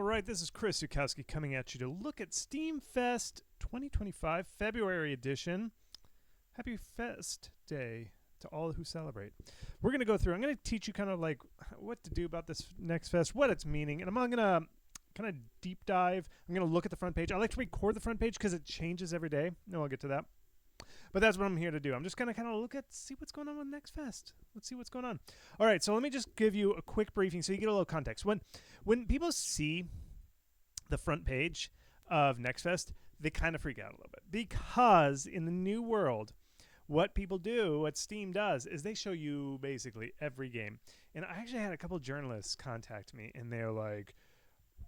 right, this is Chris Zukowski coming at you to look at Steam Fest 2025 February edition. Happy Fest Day to all who celebrate. We're going to go through, I'm going to teach you kind of like what to do about this next fest, what its meaning, and I'm going to kind of deep dive. I'm going to look at the front page. I like to record the front page because it changes every day. No, I'll get to that. But that's what I'm here to do. I'm just going to kind of look at, see what's going on with Next Fest. Let's see what's going on. All right, so let me just give you a quick briefing so you get a little context. When people see the front page of Next Fest, they kind of freak out a little bit because in the new world, what people do, what Steam does, is they show you basically every game. And I actually had a couple journalists contact me, and they're like,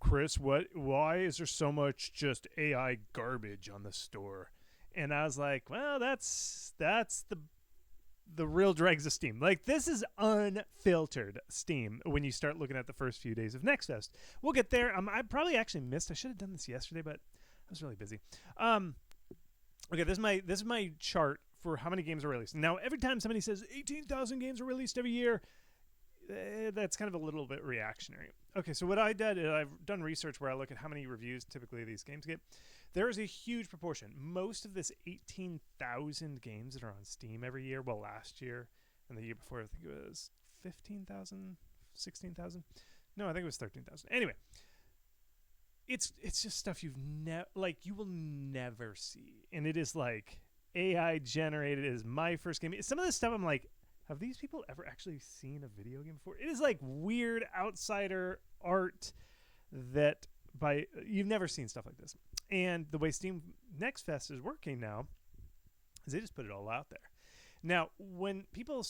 Chris, why is there so much just AI garbage on the store? And I was like, well, that's the real dregs of Steam. Like, this is unfiltered Steam when you start looking at the first few days of Next Fest. We'll get there. I probably actually missed. I should have done this yesterday, but I was really busy. Okay, this is my chart for how many games are released. Now, every time somebody says 18,000 games are released every year, that's kind of a little bit reactionary. Okay, so what I did is I've done research where I look at how many reviews typically these games get. There is a huge proportion. Most of this 18,000 games that are on Steam every year, well, last year and the year before, I think it was 15,000, 16,000. No, I think it was 13,000. Anyway, it's just stuff you will never see, and it is like AI generated. It is my first game. Some of this stuff I'm like, have these people ever actually seen a video game before? It is like weird outsider art that you've never seen stuff like this. And the way Steam Next Fest is working now is they just put it all out there. Now, when people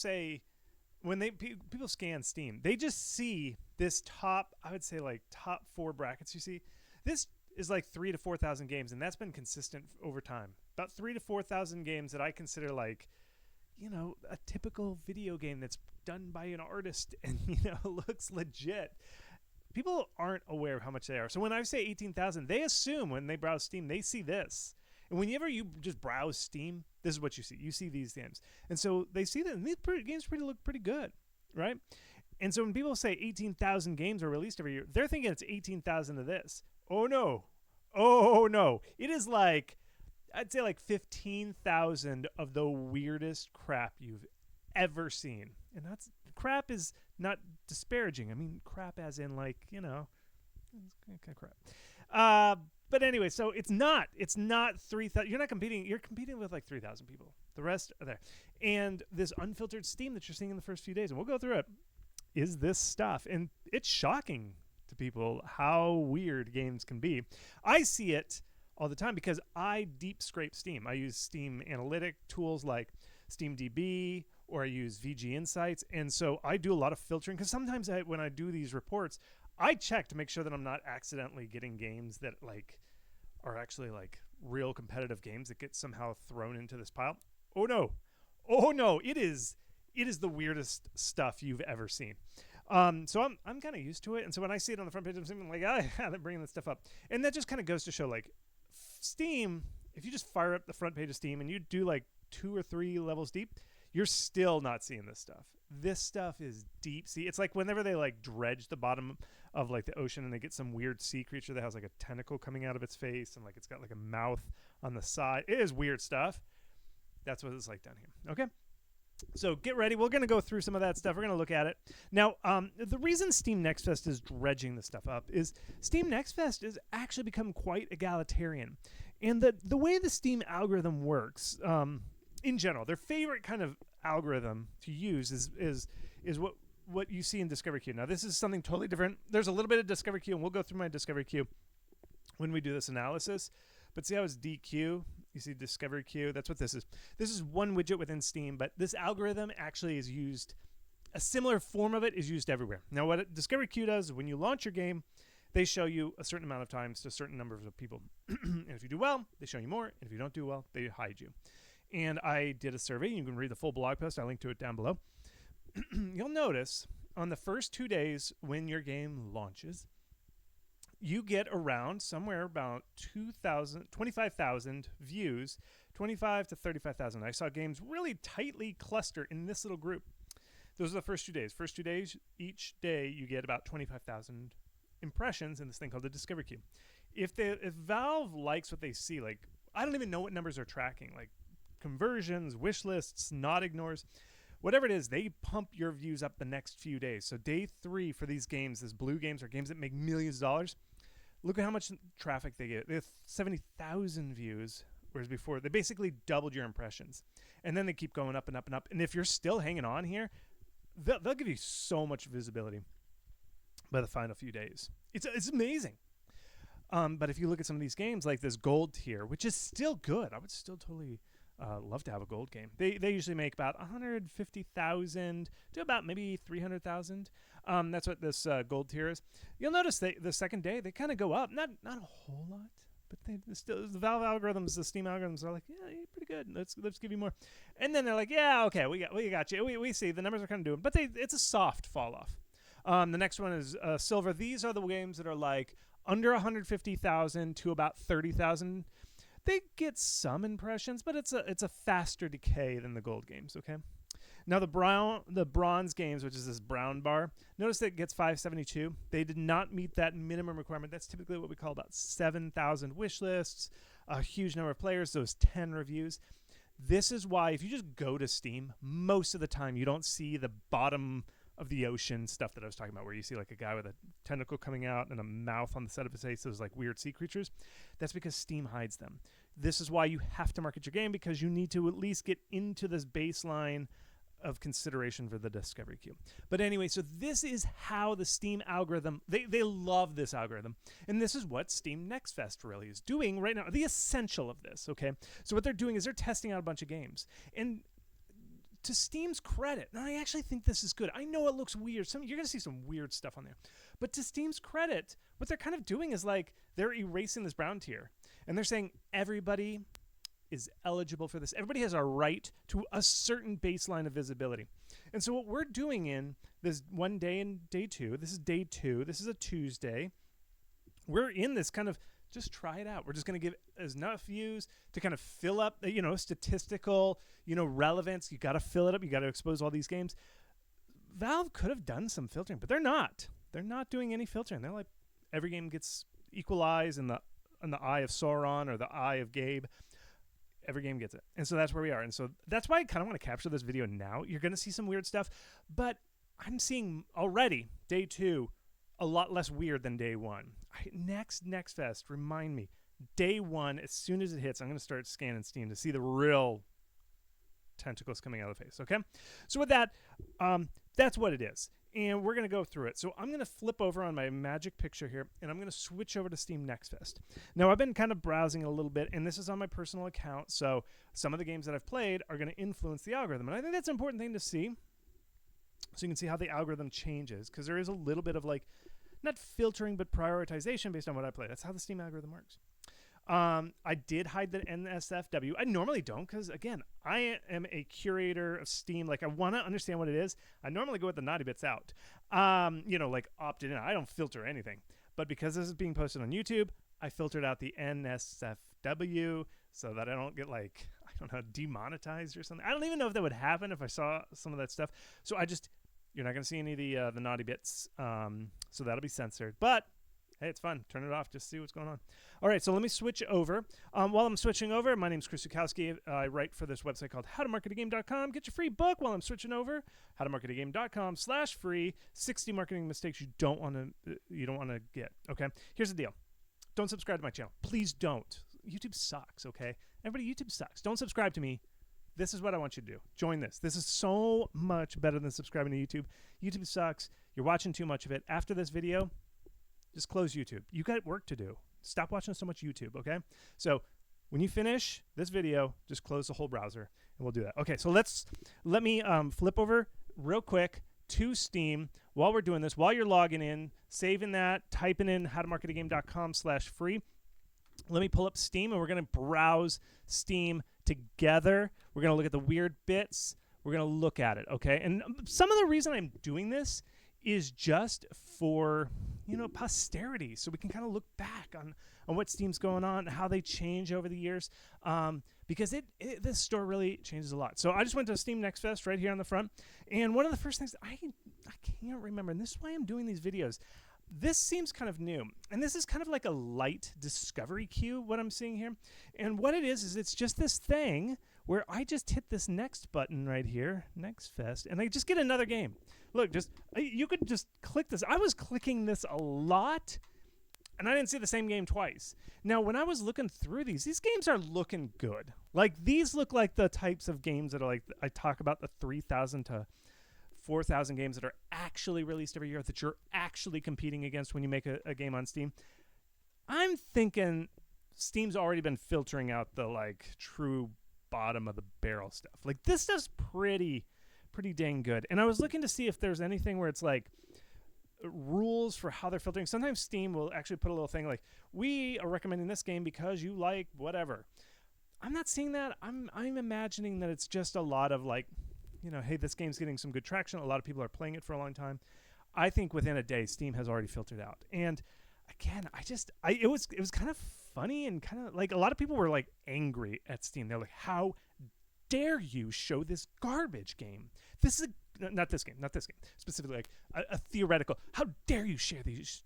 people scan Steam, they just see this top, I would say like top 4 brackets you see. This is like 3,000 to 4,000 games, and that's been consistent over time. About 3,000 to 4,000 games that I consider like, a typical video game that's done by an artist and, looks legit. People aren't aware of how much they are. So when I say 18,000, they assume when they browse Steam, they see this. And whenever you just browse Steam, this is what you see. You see these games. And so they see that, and these games look pretty good, right? And so when people say 18,000 games are released every year, they're thinking it's 18,000 of this. Oh, no. Oh, no. It is like, I'd say like 15,000 of the weirdest crap you've ever seen. And that's, crap is not disparaging. I mean, crap as in like, it's kind of crap. But anyway, so it's not 3,000. You're competing with like 3,000 people. The rest are there. And this unfiltered Steam that you're seeing in the first few days, and we'll go through it, is this stuff. And it's shocking to people how weird games can be. I see it all the time because I deep scrape Steam. I use Steam analytic tools like SteamDB, or I use VG Insights. And so I do a lot of filtering because sometimes when I do these reports, I check to make sure that I'm not accidentally getting games that like are actually like real competitive games that get somehow thrown into this pile. Oh no, it is the weirdest stuff you've ever seen. So I'm kind of used to it. And so when I see it on the front page, I'm thinking like, they're bringing this stuff up. And that just kind of goes to show like Steam, if you just fire up the front page of Steam and you do like 2 or 3 levels deep, you're still not seeing this stuff. This stuff is deep sea. It's like whenever they like dredge the bottom of like the ocean and they get some weird sea creature that has like a tentacle coming out of its face and like it's got like a mouth on the side. It is weird stuff. That's what it's like down here. Okay. So get ready. We're going to go through some of that stuff. We're going to look at it. Now, the reason Steam Next Fest is dredging this stuff up is Steam Next Fest has actually become quite egalitarian. And the way the Steam algorithm works, in general, their favorite kind of algorithm to use is what you see in Discovery Queue. Now, this is something totally different. There's a little bit of Discovery Queue, and we'll go through my Discovery Queue when we do this analysis. But see how it's DQ? You see Discovery Queue? That's what this is. This is one widget within Steam, but this algorithm actually is used, a similar form of it is used everywhere. Now, what Discovery Queue does is when you launch your game, they show you a certain amount of times to a certain number of people. And if you do well, they show you more. And if you don't do well, they hide you. And I did a survey. You can read the full blog post. I linked to it down below. You'll notice on the first 2 days when your game launches, you get around somewhere about 25,000 views, 25 to 35,000. I saw games really tightly cluster in this little group. Those are the first 2 days. First 2 days, each day you get about 25,000 impressions in this thing called the Discovery Queue. If Valve likes what they see, like I don't even know what numbers they're tracking, like conversions, wish lists, not ignores, whatever it is, they pump your views up the next few days. So day 3 for these games, these blue games are games that make millions of dollars. Look at how much traffic they get. They have 70,000 views, whereas before they basically doubled your impressions. And then they keep going up and up and up. And if you're still hanging on here, they'll give you so much visibility by the final few days. It's amazing. But if you look at some of these games, like this gold tier, which is still good, I would still totally love to have a gold game. They usually make about 150,000 to about maybe 300,000. That's what this gold tier is. You'll notice the second day they kind of go up, not a whole lot, but they still, the Valve algorithms, the Steam algorithms are like, yeah, you're pretty good. Let's give you more. And then they're like, yeah, okay, we got you. We see the numbers are kind of doing, but it's a soft fall off. The next one is silver. These are the games that are like under 150,000 to about 30,000. They get some impressions, but it's a faster decay than the gold games. Okay. Now the bronze games, which is this brown bar, notice that it gets 572. They did not meet that minimum requirement. That's typically what we call about 7,000 wish lists, a huge number of players, those 10 reviews. This is why if you just go to Steam, most of the time you don't see the bottom of the ocean stuff that I was talking about, where you see like a guy with a tentacle coming out and a mouth on the side of his face, those like weird sea creatures. That's because Steam hides them. This is why you have to market your game, because you need to at least get into this baseline of consideration for the Discovery Queue. But anyway, so this is how the Steam algorithm, they love this algorithm. And this is what Steam Next Fest really is doing right now, the essential of this, okay? So what they're doing is they're testing out a bunch of games. And to Steam's credit, and I actually think this is good. I know it looks weird. You're going to see some weird stuff on there. But to Steam's credit, what they're kind of doing is like they're erasing this brown tier. And they're saying everybody is eligible for this. Everybody has a right to a certain baseline of visibility. And so what we're doing in this one day in day 2, this is day 2, this is a Tuesday, we're in this kind of just try it out. We're just going to give enough views to kind of fill up, statistical, relevance. You got to fill it up. You got to expose all these games. Valve could have done some filtering, but they're not. They're not doing any filtering. They're like, every game gets equalized in the eye of Sauron or the eye of Gabe. Every game gets it. And so that's where we are. And so that's why I kind of want to capture this video now. You're going to see some weird stuff, but I'm seeing already day 2 a lot less weird than day 1. Next Fest, remind me, day 1, as soon as it hits, I'm going to start scanning Steam to see the real tentacles coming out of the face, okay? So with that, that's what it is. And we're going to go through it. So I'm going to flip over on my magic picture here, and I'm going to switch over to Steam Next Fest. Now, I've been kind of browsing a little bit, and this is on my personal account, so some of the games that I've played are going to influence the algorithm. And I think that's an important thing to see, so you can see how the algorithm changes, because there is a little bit of like, not filtering, but prioritization based on what I play. That's how the Steam algorithm works. I did hide the NSFW. I normally don't, because again, I am a curator of Steam. Like, I want to understand what it is. I normally go with the naughty bits out, like opted in. I don't filter anything, but because this is being posted on YouTube, I filtered out the NSFW so that I don't get like, I don't know, demonetized or something. I don't even know if that would happen if I saw some of that stuff. So you're not going to see any of the naughty bits. So that'll be censored, but hey, it's fun. Turn it off. Just see what's going on. All right, so let me switch over. While I'm switching over, my name's Chris Zukowski. I write for this website called howtomarketagame.com. Get your free book while I'm switching over. howtomarketagame.com/free. 60 marketing mistakes you don't want to get. Okay, here's the deal. Don't subscribe to my channel. Please don't. YouTube sucks. Okay, everybody, YouTube sucks. Don't subscribe to me. This is what I want you to do. Join this. This is so much better than subscribing to YouTube. YouTube sucks. You're watching too much of it. After this video, just close YouTube. You got work to do. Stop watching so much YouTube, okay? So when you finish this video, just close the whole browser, and we'll do that. Okay, so let me flip over real quick to Steam while we're doing this. While you're logging in, saving that, typing in howtomarketagame.com/free. Let me pull up Steam, and we're going to browse Steam together. We're going to look at the weird bits. We're going to look at it, okay? And some of the reason I'm doing this is just for, posterity, so we can kind of look back on what Steam's going on, how they change over the years, because this store really changes a lot. So I just went to Steam Next Fest right here on the front, and one of the first things I can't remember, and this is why I'm doing these videos. this seems kind of new. And this is kind of like a light discovery queue, what I'm seeing here. And what it is it's just this thing where I just hit this next button right here, Next Fest, and I just get another game. Look, you could just click this. I was clicking this a lot, and I didn't see the same game twice. Now, when I was looking through these games are looking good. Like, these look like the types of games that are like, I talk about the 3,000 to 4,000 games that are actually released every year that you're actually competing against when you make a game on Steam. I'm thinking Steam's already been filtering out the, like, true bottom of the barrel stuff. Like, this stuff's pretty dang good. And I was looking to see if there's anything where it's like rules for how they're filtering. Sometimes Steam will actually put a little thing like, we are recommending this game because you like whatever. I'm not seeing that. I'm imagining that it's just a lot of like, you know, hey, this game's getting some good traction. A lot of people are playing it for a long time. I think within a day, Steam has already filtered out. And again, it was kind of funny and kind of like a lot of people were like angry at Steam. They're like, how dare you show this garbage game? This is not this game specifically, like a theoretical. How dare you share these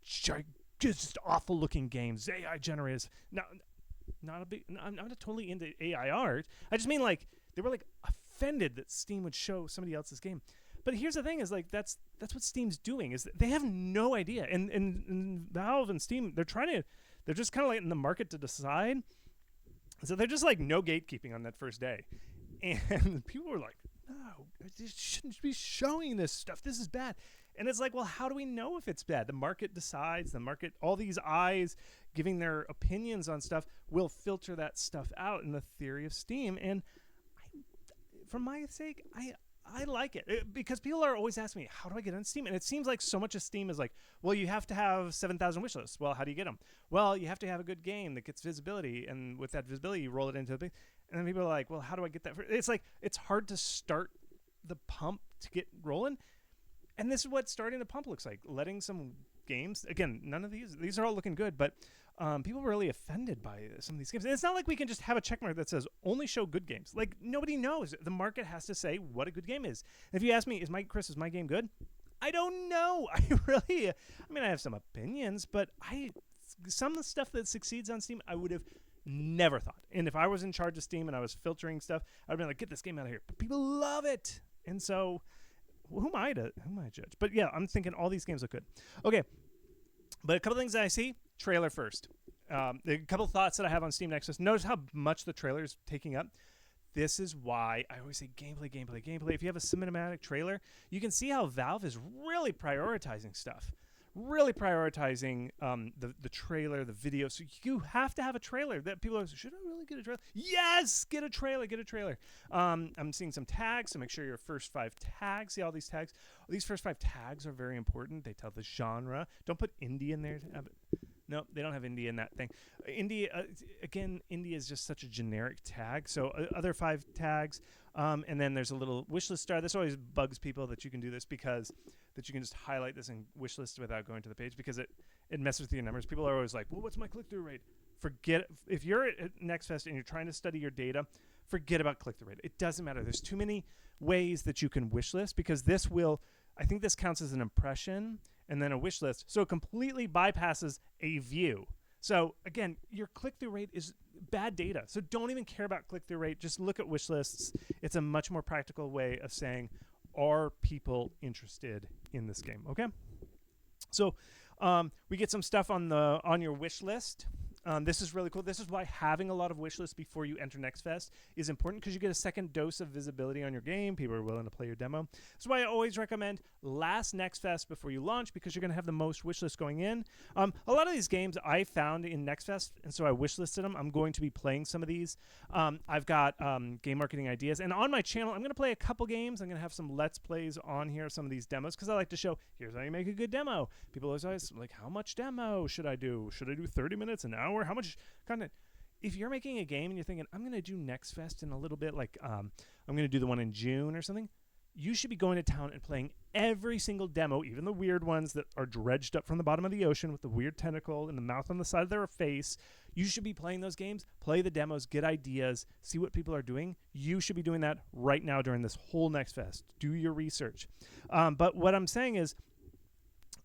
just awful looking games? AI generators. I'm not totally into AI art. I just mean like they were like offended that Steam would show somebody else's game. But here's the thing: is like that's what Steam's doing. Is they have no idea, and Valve and Steam they're just kind of letting the market to decide. So they're just like no gatekeeping on that first day, and people were like, no, you shouldn't be showing this stuff. This is bad. And it's like, well, how do we know if it's bad? The market decides. All these eyes giving their opinions on stuff will filter that stuff out in the theory of Steam. And for my sake, I like it because people are always asking me, how do I get on Steam? And it seems like so much of Steam is like, well, you have to have 7,000 wish lists. Well, how do you get them? Well, you have to have a good game that gets visibility. And with that visibility, you roll it into a big. And then people are like, well, how do I get that? It's like, it's hard to start the pump to get rolling. And this is what starting the pump looks like. Letting some games, again, none of these are all looking good, but people were really offended by some of these games. And it's not like we can just have a checkmark that says only show good games. Like, nobody knows. The market has to say what a good game is. And if you ask me, is my game good? I don't know. I have some opinions, but some of the stuff that succeeds on Steam, I would have never thought. And if I was in charge of Steam and I was filtering stuff, I'd be like, get this game out of here. But people love it. And so who am I to judge? But yeah, I'm thinking all these games look good. Okay. But a couple things that I see, trailer first. A couple thoughts that I have on Steam Next Fest. Notice how much the trailer is taking up. This is why I always say gameplay. If you have a cinematic trailer, you can see how Valve is really prioritizing stuff. Really prioritizing the trailer, the video. So you have to have a trailer. That people are like, should I really get a trailer? Yes, get a trailer. I'm seeing some tags, so make sure your first 5 tags. See all these tags? These first 5 tags are very important. They tell the genre. Don't put indie in there. No, they don't have indie in that thing. Indie, again, indie is just such a generic tag. So other 5 tags, and then there's a little wishlist star. This always bugs people that you can do this because that you can just highlight this in wishlist without going to the page because it messes with your numbers. People are always like, well, what's my click-through rate? Forget it. If you're at NextFest and you're trying to study your data, forget about click-through rate. It doesn't matter. There's too many ways that you can wishlist because I think this counts as an impression and then a wish list. So it completely bypasses a view. So again, your click-through rate is bad data. So don't even care about click-through rate. Just look at wish lists. It's a much more practical way of saying, are people interested in this game? Okay. So we get some stuff on your wish list. This is really cool. This is why having a lot of wish lists before you enter NextFest is important because you get a second dose of visibility on your game. People are willing to play your demo. That's why I always recommend last NextFest before you launch because you're going to have the most wish lists going in. A lot of these games I found in NextFest, and so I wish listed them. I'm going to be playing some of these. I've got game marketing ideas. And on my channel, I'm going to play a couple games. I'm going to have some Let's Plays on here, some of these demos, because I like to show, here's how you make a good demo. People always like, how much demo should I do? Should I do 30 minutes, an hour? How much content? If you're making a game and you're thinking, I'm going to do NextFest in a little bit, like I'm going to do the one in June or something, you should be going to town and playing every single demo, even the weird ones that are dredged up from the bottom of the ocean with the weird tentacle and the mouth on the side of their face. You should be playing those games, play the demos, get ideas, see what people are doing. You should be doing that right now during this whole NextFest. Do your research. But what I'm saying is,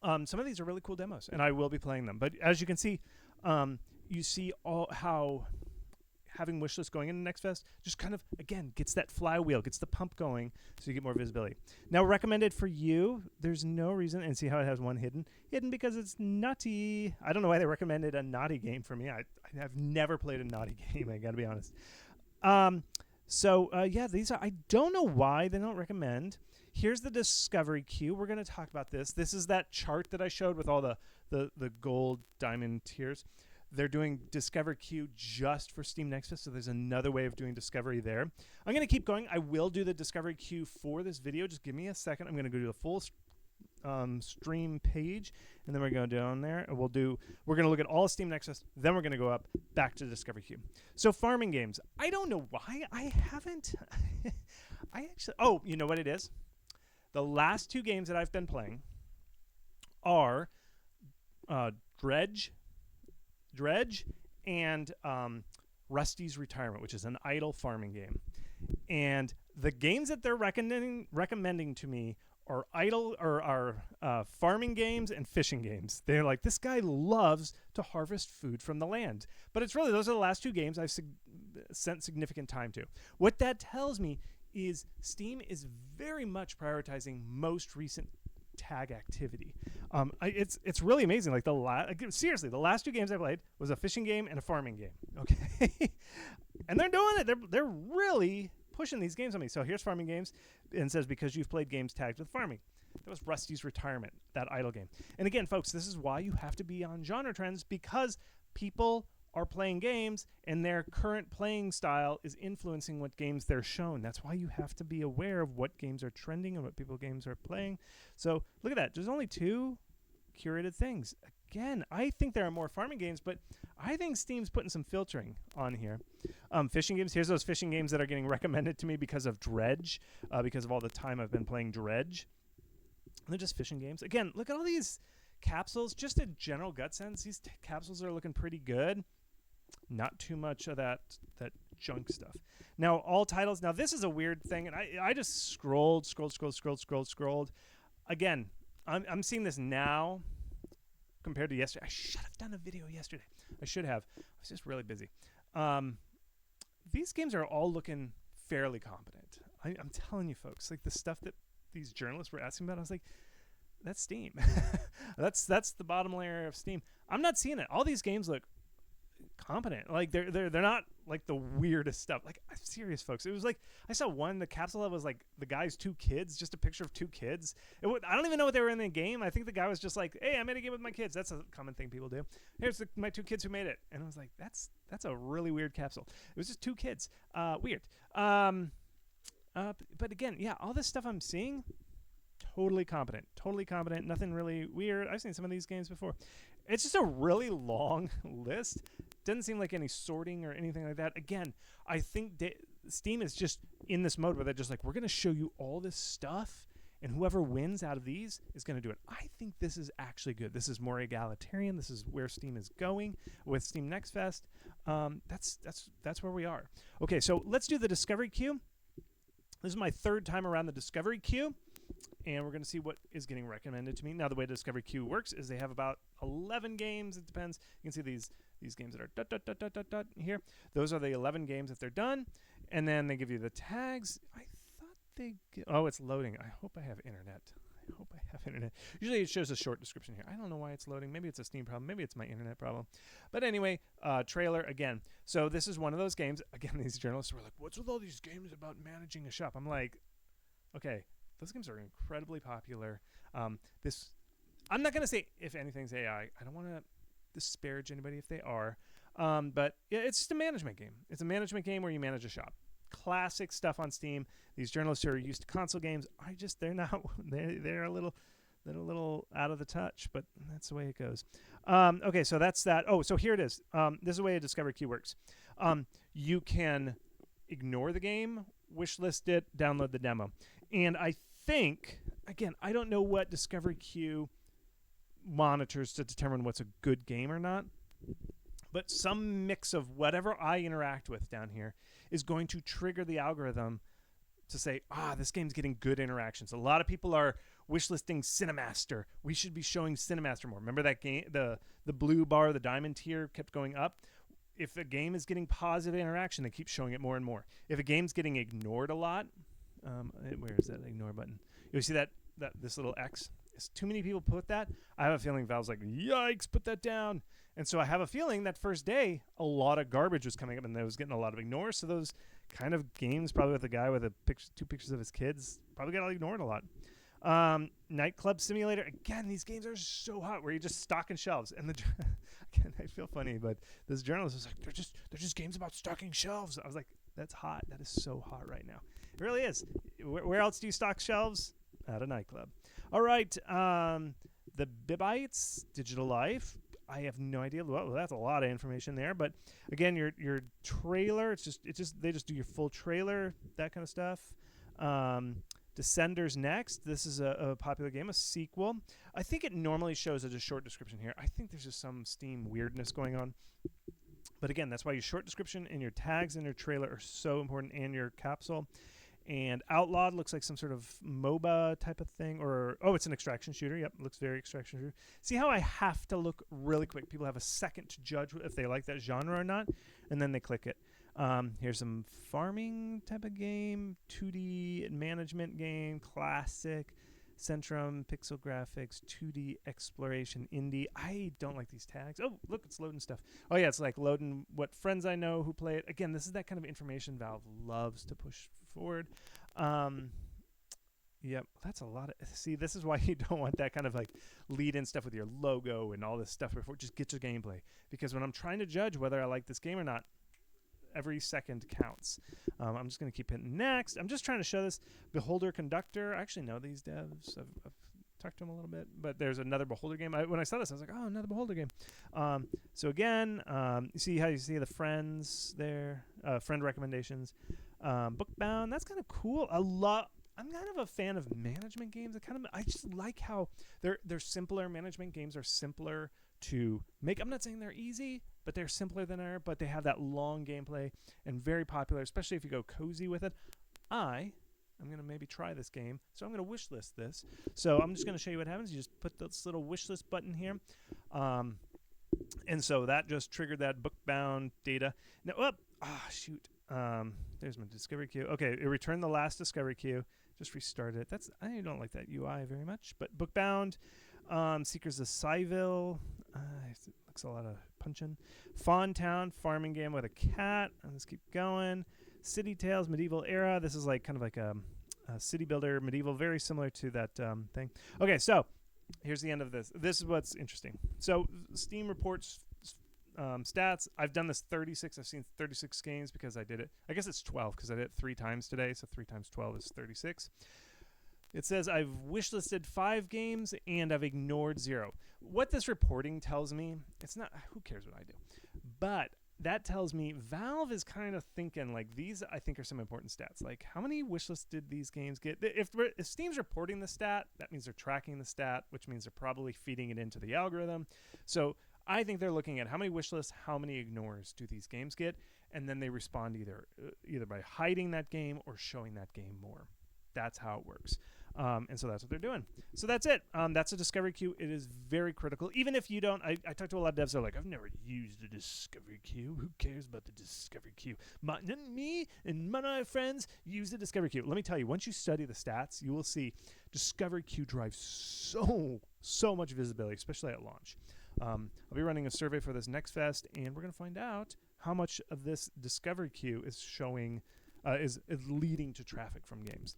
Some of these are really cool demos, and I will be playing them. But as you can see, you see all how having wishlist going into Next Fest just kind of, again, gets that flywheel, gets the pump going, so you get more visibility. Now, recommended for you, there's no reason, and see how it has one hidden because it's nutty. I don't know why they recommended a naughty game for me. I have never played a naughty game, I gotta be honest. Yeah, these are, I don't know why they don't recommend. Here's the discovery queue. We're going to talk about this. This is that chart that I showed with all the gold diamond tiers. They're doing discovery queue just for Steam Next Fest, so there's another way of doing discovery there. I'm going to keep going. I will do the discovery queue for this video. Just give me a second. I'm going to go to the full stream page, and then we're going to go down there, and we're going to look at all of Steam Next Fest. Then we're going to go up back to the discovery queue. So farming games. I don't know why I haven't. Oh, you know what it is? The last two games that I've been playing are Dredge and Rusty's Retirement, which is an idle farming game. And the games that they're recommending to me are idle or are farming games and fishing games. They're like, this guy loves to harvest food from the land. But it's really, those are the last two games I've spent significant time to. What that tells me is Steam is very much prioritizing most recent tag activity. It's really amazing. Like seriously, the last two games I played was a fishing game and a farming game. Okay, and they're doing it. They're really pushing these games on me. So here's farming games, and it says because you've played games tagged with farming. That was Rusty's Retirement, that idle game. And again, folks, this is why you have to be on genre trends, because people are playing games and their current playing style is influencing what games they're shown. That's why you have to be aware of what games are trending and what games are playing. So look at that. There's only two curated things. Again, I think there are more farming games, but I think Steam's putting some filtering on here. Fishing games. Here's those fishing games that are getting recommended to me because of Dredge, because of all the time I've been playing Dredge. They're just fishing games. Again, look at all these capsules. Just a general gut sense, these capsules are looking pretty good. Not too much of that junk stuff. Now, all titles. Now, this is a weird thing, and I just scrolled. Again, I'm seeing this now compared to yesterday. I should have done a video yesterday. I should have. I was just really busy. These games are all looking fairly competent. I'm telling you, folks, like the stuff that these journalists were asking about, I was like, that's Steam. that's the bottom layer of Steam. I'm not seeing it. All these games look competent. Like they're not like the weirdest stuff. Like, I'm serious, folks. It was like I saw one. The capsule was like the guy's two kids, just a picture of two kids. I don't even know what they were in the game. I think the guy was just like, "Hey, I made a game with my kids." That's a common thing people do. Here's my two kids who made it, and I was like, "That's a really weird capsule." It was just two kids. Weird. But again, yeah, all this stuff I'm seeing, totally competent. Nothing really weird. I've seen some of these games before. It's just a really long list. Doesn't seem like any sorting or anything like that. Again, I think Steam is just in this mode where they're just like, we're going to show you all this stuff, and whoever wins out of these is going to do it. I think this is actually good. This is more egalitarian. This is where Steam is going with Steam Next Fest. That's where we are. Okay, so let's do the discovery queue. This is my third time around the discovery queue, and we're going to see what is getting recommended to me. Now, the way the discovery queue works is they have about 11 games. It depends. You can see these games that are here. Those are the 11 games that they're done, and then they give you the tags. I thought oh, it's loading. I hope I have internet. Usually it shows a short description here. I don't know why it's loading. Maybe it's a Steam problem. Maybe it's my internet problem. But anyway, trailer again. So this is one of those games. Again, these journalists were like, what's with all these games about managing a shop? I'm like, okay, those games are incredibly popular. I'm not going to say if anything's AI. I don't want to disparage anybody if they are. But yeah, it's just a management game. It's a management game where you manage a shop. Classic stuff on Steam. These journalists who are used to console games, they're a little out of the touch, but that's the way it goes. Okay, so that's that. Oh, so here it is. This is the way a discovery queue works. You can ignore the game, wishlist it, download the demo. And I think, again, I don't know what discovery queue monitors to determine what's a good game or not, but some mix of whatever I interact with down here is going to trigger the algorithm to say, this game's getting good interactions. A lot of people are wishlisting Cinemaster. We should be showing Cinemaster more. Remember that game, the blue bar, the diamond tier kept going up. If a game is getting positive interaction, they keep showing it more and more. If a game's getting ignored a lot, where is that ignore button? You see that this little X? Is too many people put that? I have a feeling Valve's like, yikes, put that down. And so I have a feeling that first day, a lot of garbage was coming up and they was getting a lot of ignore. So those kind of games, probably with a guy with two pictures of his kids, probably got ignored a lot. Nightclub Simulator. Again, these games are so hot where you're just stocking shelves. And again, I feel funny, but this journalist was like, they're just games about stocking shelves. I was like, that's hot. That is so hot right now. It really is. Where else do you stock shelves? At a nightclub. All right. The Bibites, Digital Life. I have no idea. Well, that's a lot of information there. But again, your trailer, they just do your full trailer, that kind of stuff. Descenders Next. This is a popular game, a sequel. I think it normally shows as a short description here. I think there's just some Steam weirdness going on. But again, that's why your short description and your tags in your trailer are so important, and your capsule. And Outlawed looks like some sort of MOBA type of thing, it's an extraction shooter. Yep, looks very extraction shooter. See how I have to look really quick? People have a second to judge if they like that genre or not, and then they click it. Here's some farming type of game, 2D management game, classic, Centrum, pixel graphics, 2D exploration, indie. I don't like these tags. Oh, look, it's loading stuff. Oh, yeah, it's like loading what friends I know who play it. Again, this is that kind of information Valve loves to push forward. Yep, that's a lot of... See, this is why you don't want that kind of like lead-in stuff with your logo and all this stuff before. Just get your gameplay. Because when I'm trying to judge whether I like this game or not, every second counts. I'm just going to keep hitting next. I'm just trying to show this Beholder Conductor. I actually know these devs. I've talked to them a little bit, but there's another Beholder game. When I saw this, I was like, oh, another Beholder game. So again, you see how you see the friends there, friend recommendations. Bookbound, that's kind of cool. I'm kind of a fan of management games. I just like how they're simpler. Management games are simpler to make. I'm not saying they're easy, but they're simpler than ever, but they have that long gameplay and very popular, especially if you go cozy with it. I'm going to maybe try this game, so I'm going to wish list this. So I'm just going to show you what happens. You just put this little wish list button here. And so that just triggered that Bookbound data. Now, shoot. There's my discovery queue. Okay, it returned the last discovery queue. Just restarted it. I don't like that UI very much, but Bookbound, Seekers of Cyville, looks a lot of punching. Fawn Town, farming game with a cat. Let's keep going. City Tales, medieval era. This is like kind of like a city builder, medieval, very similar to that thing. Okay, so here's the end of this. This is what's interesting. So Steam reports stats. I've done this 36. I've seen 36 games because I did it. I guess it's 12 because I did it 3 times today. So 3 times 12 is 36. It says I've wishlisted 5 games and I've ignored 0. What this reporting tells me, it's not, who cares what I do? But that tells me Valve is kind of thinking like these, I think, are some important stats. Like how many wishlists did these games get? If Steam's reporting the stat, that means they're tracking the stat, which means they're probably feeding it into the algorithm. So I think they're looking at how many wishlists, how many ignores do these games get, and then they respond either by hiding that game or showing that game more. That's how it works. And so that's what they're doing. So that's it. That's a discovery queue. It is very critical. Even if you don't, I talked to a lot of devs that are like, I've never used a discovery queue. Who cares about the discovery queue? Me and my friends use the discovery queue. Let me tell you, once you study the stats, you will see discovery queue drives so much visibility, especially at launch. I'll be running a survey for this next fest, and we're going to find out how much of this discovery queue is showing, is leading to traffic from games.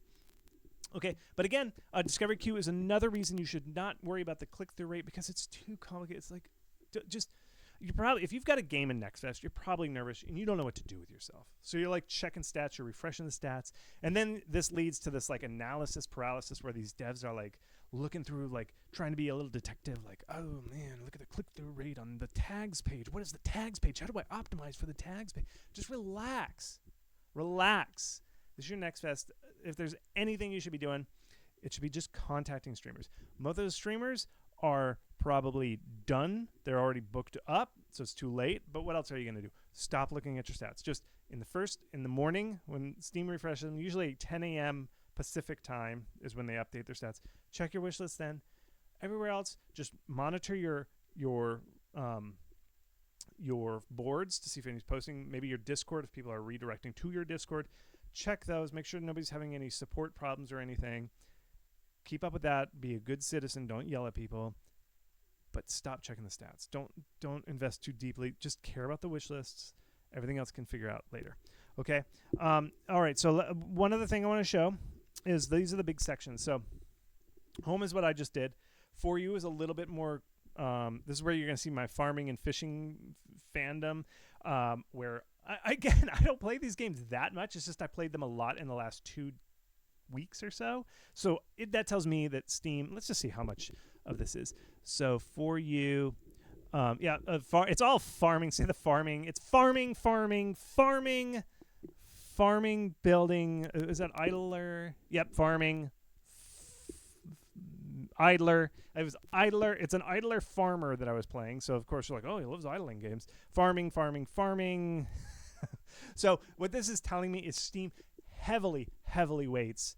Okay, but again, discovery queue is another reason you should not worry about the click-through rate because it's too complicated. It's like, if you've got a game in NextFest, you're probably nervous and you don't know what to do with yourself. So you're like checking stats, you're refreshing the stats, and then this leads to this like analysis paralysis where these devs are like looking through, like trying to be a little detective, like, oh man, look at the click-through rate on the tags page. What is the tags page? How do I optimize for the tags page? Just relax. This is your NextFest. If there's anything you should be doing, it should be just contacting streamers. Most of those streamers are probably done. They're already booked up, so it's too late. But what else are you going to do? Stop looking at your stats. Just in the morning when Steam refreshes them, usually 10 a.m. Pacific time is when they update their stats. Check your wish list then. Everywhere else, just monitor your boards to see if anybody's posting. Maybe your Discord, if people are redirecting to your Discord. Check those. Make sure nobody's having any support problems or anything. Keep up with that. Be a good citizen. Don't yell at people. But stop checking the stats. Don't invest too deeply. Just care about the wish lists. Everything else can figure out later. Okay? All right. So one other thing I want to show is these are the big sections. So home is what I just did. For you is a little bit more. This is where you're going to see my farming and fishing fandom, where I don't play these games that much. It's just I played them a lot in the last 2 weeks or so. So that tells me that Steam, let's just see how much of this is. So for you, it's all farming. Say the farming. It's farming, building. Is that idler? Yep, farming. Idler. It was idler. It's an idler farmer that I was playing. So of course you're like, oh, he loves idling games. Farming. So what this is telling me is Steam heavily weights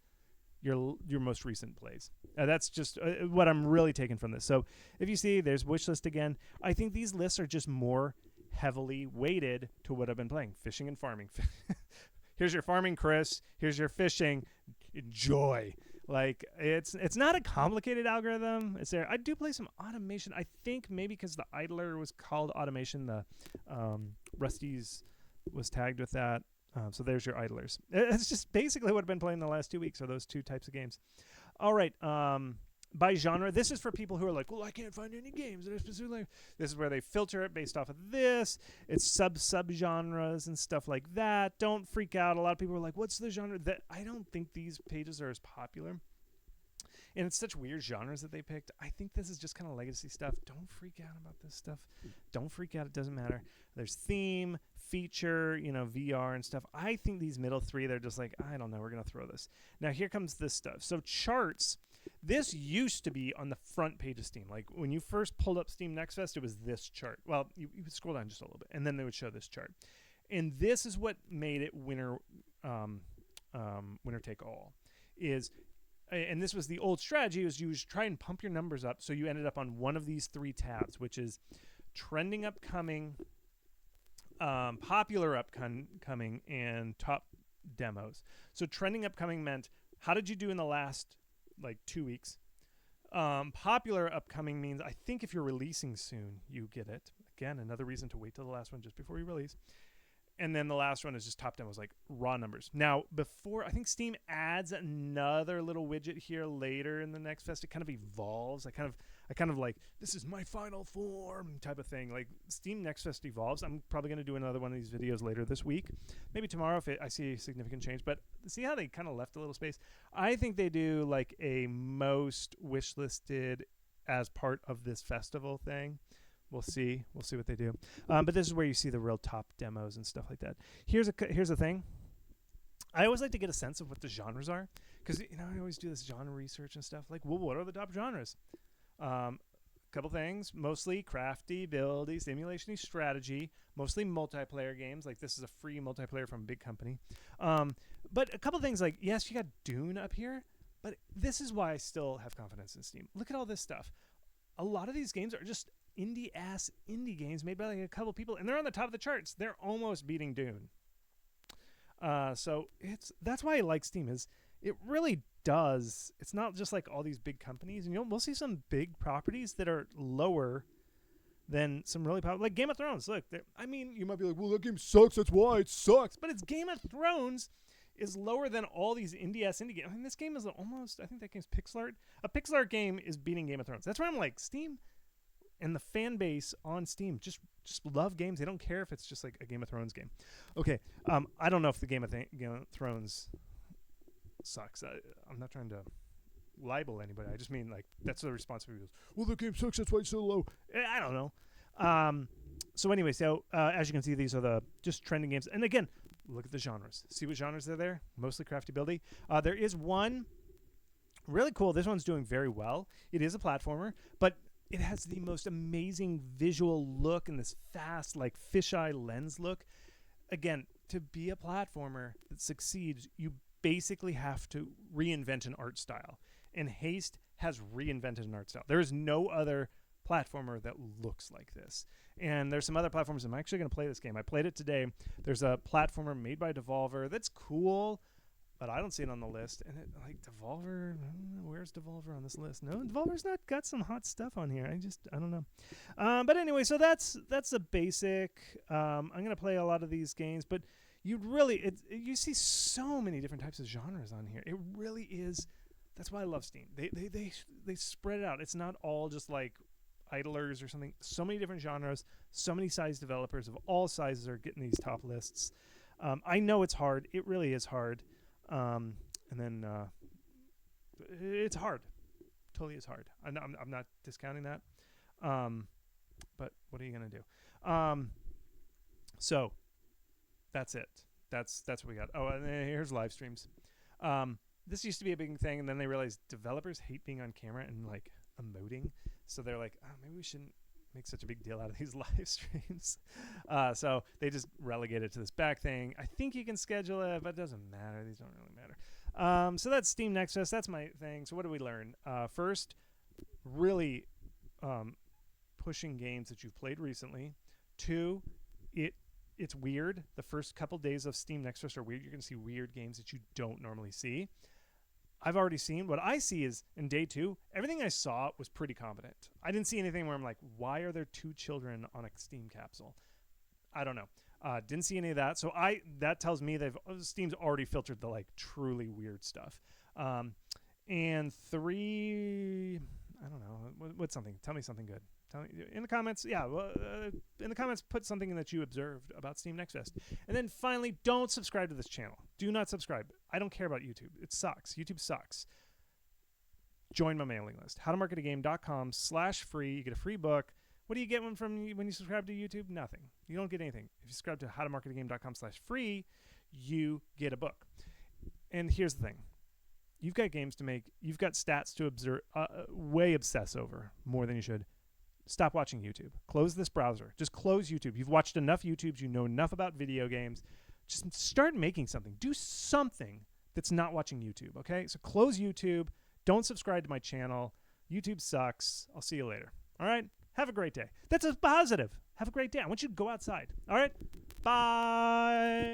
your most recent plays. That's just what I'm really taking from this. So if you see, there's wish list again. I think these lists are just more heavily weighted to what I've been playing, fishing and farming. Here's your farming, Chris. Here's your fishing. Enjoy. Like it's not a complicated algorithm. It's there. I do play some automation. I think maybe because the idler was called automation, the Rusty's was tagged with that. So there's your idlers. It's just basically what I've been playing the last 2 weeks are those 2 types of games. All right. By genre, this is for people who are like, well, I can't find any games that are specifically. This is where they filter it based off of this. It's sub-genres and stuff like that. Don't freak out. A lot of people are like, what's the genre? That I don't think these pages are as popular. And it's such weird genres that they picked. I think this is just kind of legacy stuff. Don't freak out about this stuff. Don't freak out. It doesn't matter. There's theme, feature, VR and stuff. I think these middle 3, they're just like, I don't know. We're going to throw this. Now, here comes this stuff. So charts, this used to be on the front page of Steam. Like when you first pulled up Steam Next Fest, it was this chart. Well, you would scroll down just a little bit, and then they would show this chart. And this is what made it winner take all. And this was the old strategy, was you would try and pump your numbers up, so you ended up on one of these 3 tabs, which is trending upcoming, popular upcoming, and top demos. So trending upcoming meant how did you do in the last 2 weeks? Popular upcoming means I think if you're releasing soon, you get it. Again, another reason to wait till the last one just before you release. And then the last one is just top demos, like raw numbers. Now, before, I think Steam adds another little widget here later in the Next Fest. It kind of evolves. I kind of like, this is my final form type of thing. Like Steam Next Fest evolves. I'm probably going to do another one of these videos later this week. Maybe tomorrow if I see a significant change. But see how they kind of left a little space? I think they do like a most wishlisted as part of this festival thing. We'll see what they do. But this is where you see the real top demos and stuff like that. Here's the thing. I always like to get a sense of what the genres are, because I always do this genre research and stuff. Like, well, what are the top genres? Couple things. Mostly crafty, buildy, simulation-y strategy. Mostly multiplayer games. Like this is a free multiplayer from a big company. But a couple things like, yes, you got Dune up here, but this is why I still have confidence in Steam. Look at all this stuff. A lot of these games are just indie games made by like a couple people, and they're on the top of the charts. They're almost beating Dune. So that's why I like Steam. Is it really does. It's not just like all these big companies, and we'll see some big properties that are lower than some really popular, like Game of Thrones. Look, you might be like, well, that game sucks. That's why it sucks. But it's Game of Thrones is lower than all these indie games. I mean, this game is almost. I think that game's pixel art. A pixel art game is beating Game of Thrones. That's why I'm like Steam. And the fan base on Steam just love games. They don't care if it's just like a Game of Thrones game. Okay, I don't know if the Game of Thrones sucks. I'm not trying to libel anybody. I just mean like that's the response from people. Well, the game sucks. That's why it's so low. I don't know. So anyway, as you can see, these are the just trending games. And again, look at the genres. See what genres are there? Mostly crafty buildy. There is one really cool. This one's doing very well. It is a platformer, but it has the most amazing visual look and this fast, like fisheye lens look. Again, to be a platformer that succeeds, you basically have to reinvent an art style. And Haste has reinvented an art style. There is no other platformer that looks like this. And there's some other platformers. I'm actually going to play this game. I played it today. There's a platformer made by Devolver that's cool, but I don't see it on the list. And like Devolver, where's Devolver on this list? No, Devolver's not got some hot stuff on here. I don't know. But anyway, so that's the basic. I'm going to play a lot of these games, but you see so many different types of genres on here. It really is. That's why I love Steam. They spread it out. It's not all just like idlers or something. So many different genres, so many size developers of all sizes are getting these top lists. I know it's hard. It really is hard. And then it's hard. Totally is hard. I'm not discounting that. But what are you gonna do? So that's it. That's what we got. Oh, and then here's live streams. This used to be a big thing, and then they realized developers hate being on camera and like emoting. So they're like, oh, maybe we shouldn't make such a big deal out of these live streams. So they just relegate it to this back thing. I think you can schedule it, but it doesn't matter. These don't really matter. So that's Steam Next Fest. That's my thing. So what did we learn? First, really pushing games that you've played recently. 2, it's weird. The first couple days of Steam Next Fest are weird. You're going to see weird games that you don't normally see. I've already seen. What I see is in day 2, everything I saw was pretty competent. I didn't see anything where I'm like, why are there 2 children on a Steam capsule? I don't know. Didn't see any of that. So that tells me Steam's already filtered the like truly weird stuff. And 3, I don't know. What's something? Tell me something good. Tell me in the comments. Yeah, in the comments, put something that you observed about Steam Next Fest. And then finally, don't subscribe to this channel. Do not subscribe. I don't care about YouTube. It sucks. YouTube sucks. Join my mailing list. howtomarketagame.com/free. You get a free book. What do you get when you subscribe to YouTube? Nothing. You don't get anything. If you subscribe to howtomarketagame.com/free, you get a book. And here's the thing. You've got games to make. You've got stats to way obsess over more than you should. Stop watching YouTube. Close this browser. Just close YouTube. You've watched enough YouTubes. You know enough about video games. Just start making something. Do something that's not watching YouTube, okay? So close YouTube. Don't subscribe to my channel. YouTube sucks. I'll see you later. All right? Have a great day. That's a positive. Have a great day. I want you to go outside. All right? Bye.